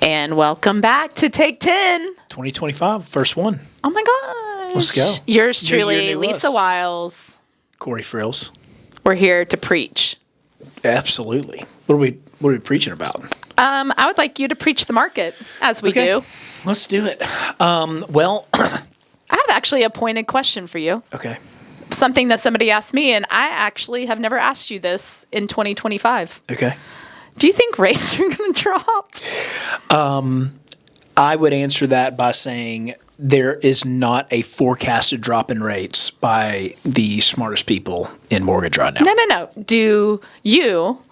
And welcome back to Take 10. 2025, first one. Oh my gosh. Let's go. Yours New year, truly, new Lisa us. Wiles. Corey Frills. We're here to preach. Absolutely. What are we preaching about? I would like you to preach the market, as we do. Let's do it. Well, I have actually a pointed question for you. okay. Something that somebody asked me, and I actually have never asked you this in 2025. Okay. Do you think rates are going to drop? I would answer that by saying there is not a forecasted drop in rates by the smartest people in mortgage right now. No. Do you,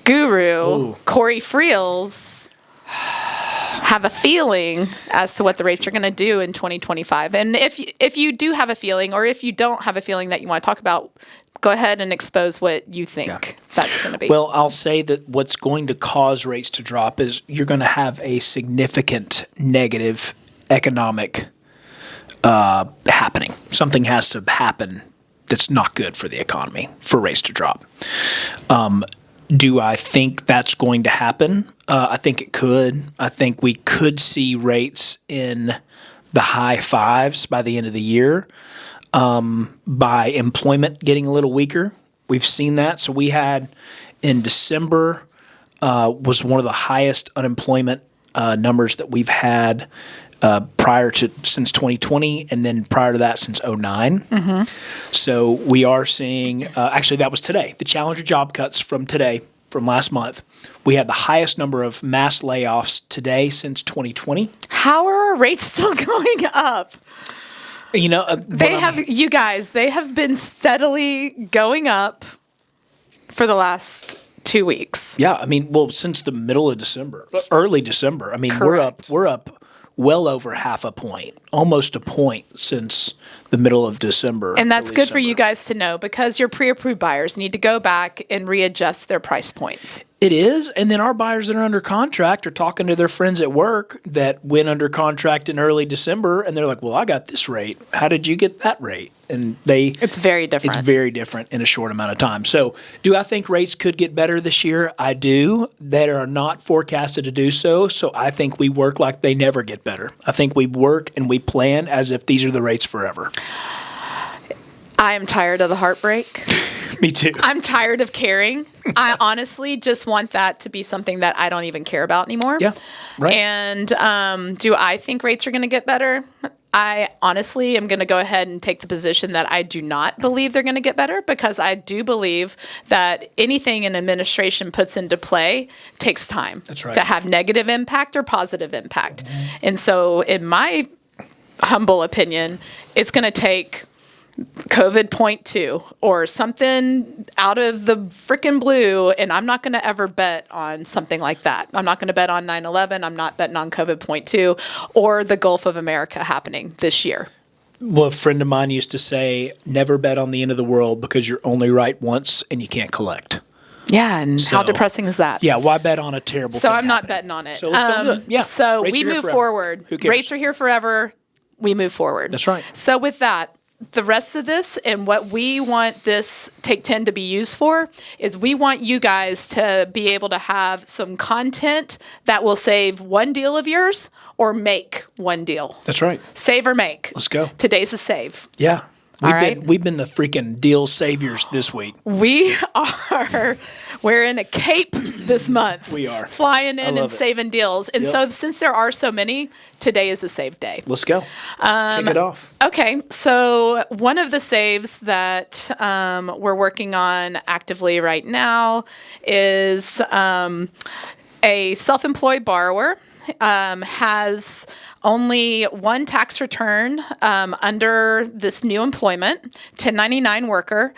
Guru, Ooh. Corey Friels, have a feeling as to what the rates are going to do in 2025? And if you do have a feeling, or if you don't have a feeling that you want to talk about, go ahead and expose what you think that's going to be. Well, I'll say that what's going to cause rates to drop is you're going to have a significant negative economic happening. Something has to happen that's not good for the economy for rates to drop. Do I think that's going to happen? I think it could. I think we could see rates in the high fives by the end of the year. By employment getting a little weaker. We've seen that. So we had in December was one of the highest unemployment numbers that we've had since 2020, and then prior to that since 2009. Mm-hmm. So we are seeing, actually that was today, the Challenger job cuts from today, from last month. We had the highest number of mass layoffs today since 2020. How are our rates still going up? You know, They have been steadily going up for the last 2 weeks. Yeah, I mean, well, since the middle of December, early December. I mean, Correct. we're up well over half a point, almost a point since the middle of December. And that's early good for you December. guys to know, because your pre-approved buyers need to go back and readjust their price points. It is, and then our buyers that are under contract are talking to their friends at work that went under contract in early December, and they're like, "Well, I got this rate. How did you get that rate?" And It's very different. It's very different in a short amount of time. So, do I think rates could get better this year? I do. They are not forecasted to do so. So, I think we work like they never get better. I think we work and we plan as if these are the rates forever. I am tired of the heartbreak. Me too. I'm tired of caring. I honestly just want that to be something that I don't even care about anymore. Yeah, right. And do I think rates are going to get better? I honestly am going to go ahead and take the position that I do not believe they're going to get better, because I do believe that anything an administration puts into play takes time. That's right. To have negative impact or positive impact. Mm-hmm. And so in my humble opinion, it's going to take COVID 0.2 or something out of the freaking blue, and I'm not going to ever bet on something like that. I'm not going to bet on 9/11. I'm not betting on COVID 0.2 or the Gulf of America happening this year. Well, a friend of mine used to say, never bet on the end of the world because you're only right once and you can't collect. Yeah, and how So- depressing is that? Yeah, why bet on a terrible So thing I'm not happening? betting on it. So let's go do it. Yeah. So Rates we are here move forever. forward. Who cares? Rates are here forever. We move forward. That's right. So with that, the rest of this and what we want this Take 10 to be used for is we want you guys to be able to have some content that will save one deal of yours or make one deal. That's right. Save or make. Let's go. Today's a save. Yeah. All right. We've been the freaking deal saviors this week. We are wearing a cape this month. We are. Flying in love and it. saving deals. And Yep. so since there are so many, today is a save day. Let's go. Kick it off. Okay, so one of the saves that we're working on actively right now is a self-employed borrower has only one tax return under this new employment, 1099 worker,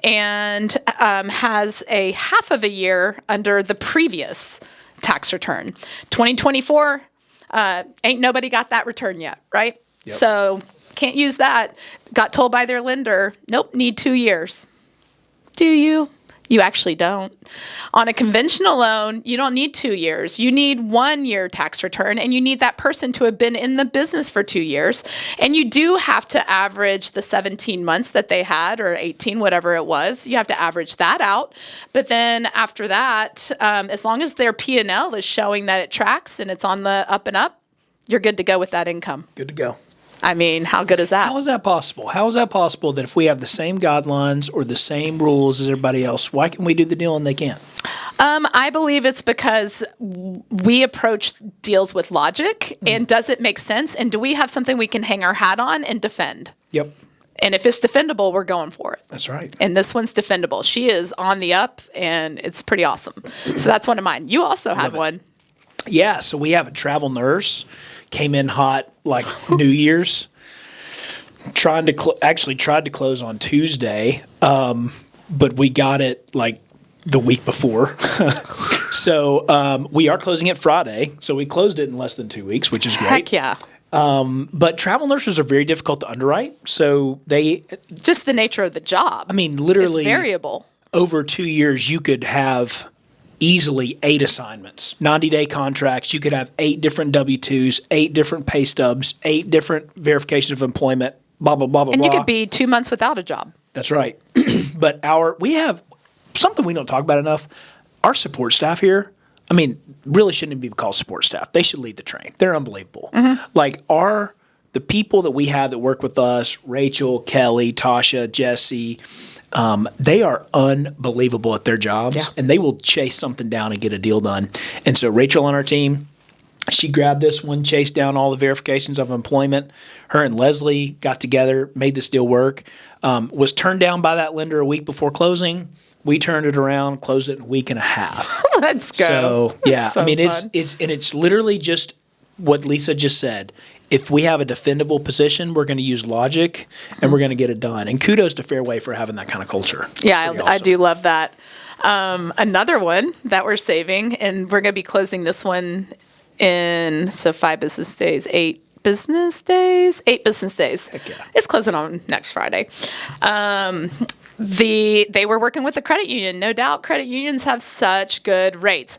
and has a half of a year under the previous tax return. 2024, ain't nobody got that return yet, right? Yep. So can't use that. Got told by their lender, nope, need 2 years. Do you? You actually don't. On a conventional loan, you don't need 2 years. You need 1 year tax return, and you need that person to have been in the business for 2 years. And you do have to average the 17 months that they had, or 18, whatever it was. You have to average that out. But then after that, as long as their P&L is showing that it tracks and it's on the up and up, you're good to go with that income. Good to go. I mean, how good is that? How is that possible? How is that possible that if we have the same guidelines or the same rules as everybody else, why can we do the deal and they can't? I believe it's because we approach deals with logic, and does it make sense? And do we have something we can hang our hat on and defend? Yep. And if it's defendable, we're going for it. That's right. And this one's defendable. She is on the up, and it's pretty awesome. So that's one of mine. You also had one. Yeah, so we have a travel nurse, came in hot like New Year's, tried to close on Tuesday, but we got it like the week before. So we are closing it Friday, so we closed it in less than 2 weeks, which is great. Heck yeah. But travel nurses are very difficult to underwrite, so Just the nature of the job. I mean, literally It's variable. over 2 years, you could have easily 8 assignments, 90-day contracts. You could have 8 different W-2s, 8 different pay stubs, 8 different verifications of employment, blah, blah, blah, blah, And blah. you could be 2 months without a job. That's right. But we have something we don't talk about enough. Our support staff here, I mean, really shouldn't be called support staff. They should lead the train. They're unbelievable. Like the people that we have that work with us, Rachel, Kelly, Tasha, Jesse, they are unbelievable at their jobs, and they will chase something down and get a deal done. And so Rachel on our team, she grabbed this one, chased down all the verifications of employment. Her and Leslie got together, made this deal work. Was turned down by that lender a week before closing. We turned it around, closed it in a week and a half. Let's go. So yeah, So I mean fun. it's literally just what Lisa just said. If we have a defendable position, we're going to use logic and we're going to get it done. And kudos to Fairway for having that kind of culture. Yeah, Pretty I awesome. do love that. Another one that we're saving, and we're going to be closing this one in 5 business days, 8 business days, 8 business days. Heck yeah. It's closing on next Friday. They were working with a credit union. No doubt, credit unions have such good rates.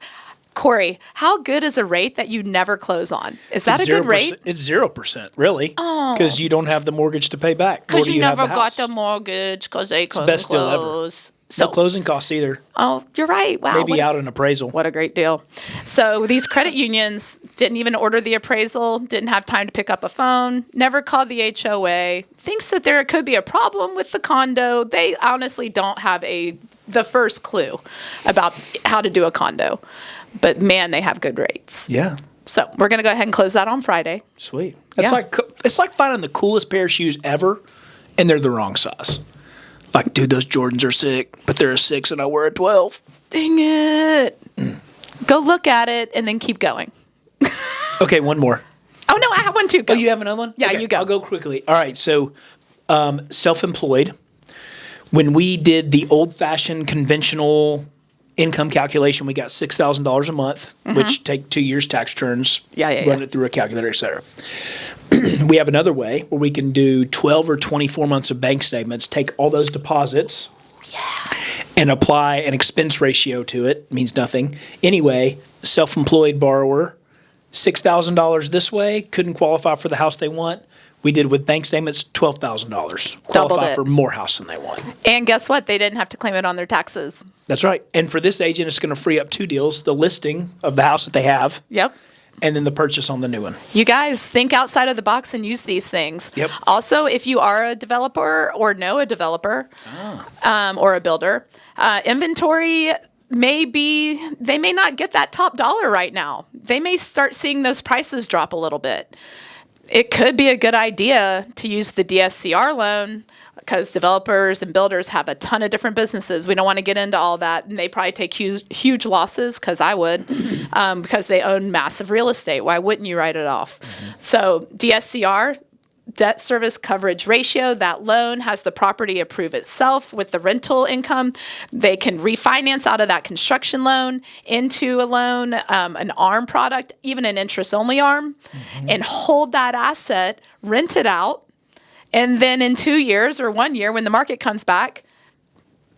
Corey, how good is a rate that you never close on? Is that It's a good 0%. rate? It's 0%, really, because you don't have the mortgage to pay back. Nor Because do you have never the got house. the mortgage because they couldn't best deal ever. close. No closing costs either. Oh, you're right. Wow. Maybe what out an appraisal. What a great deal. So these credit unions didn't even order the appraisal, didn't have time to pick up a phone, never called the HOA, thinks that there could be a problem with the condo. They honestly don't have the first clue about how to do a condo. But man, they have good rates. Yeah. So we're going to go ahead and close that on Friday. Sweet. It's Yeah. it's like finding the coolest pair of shoes ever, and they're the wrong size. Like, dude, those Jordans are sick, but they're a 6 and I wear a 12. Dang it. Go look at it and then keep going. Okay, one more. Oh, no, I have one too. Go. Oh, you have another one? Yeah, Okay, you go. I'll go quickly. All right, so self-employed. When we did the old-fashioned conventional income calculation, we got $6,000 a month, which take 2 years tax returns, Yeah. run it through a calculator, et cetera. We have another way where we can do 12 or 24 months of bank statements, take all those deposits and apply an expense ratio to it. Means nothing. Anyway, self-employed borrower, $6,000 this way, couldn't qualify for the house they want. We did with bank statements, $12,000. Doubled Qualify it. for more house than they want. And guess what? They didn't have to claim it on their taxes. That's right. And for this agent, it's going to free up 2 deals, the listing of the house that they have, Yep. and then the purchase on the new one. You guys think outside of the box and use these things. Yep. Also, if you are a developer or know a developer or a builder, inventory they may not get that top dollar right now. They may start seeing those prices drop a little bit. It could be a good idea to use the DSCR loan because developers and builders have a ton of different businesses. We don't want to get into all that. And they probably take huge losses, because I would, because they own massive real estate. Why wouldn't you write it off? So DSCR, debt service coverage ratio, that loan has the property approve itself with the rental income. They can refinance out of that construction loan into a loan, an ARM product, even an interest-only ARM, and hold that asset, rent it out, and then in 2 years or 1 year, when the market comes back,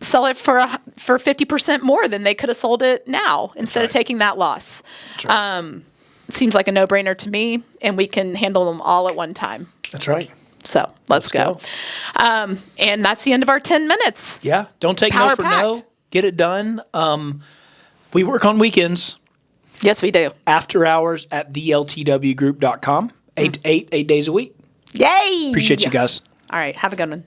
sell it for 50% more than they could have sold it now instead of taking that loss. It seems like a no-brainer to me, and we can handle them all at one time. That's right. So let's go. And that's the end of our 10 minutes. Yeah. Don't take no for no. Get it done. We work on weekends. Yes, we do. After hours at theltwgroup.com. 8 to 8 days a week. Yay! Appreciate you guys. All right. Have a good one.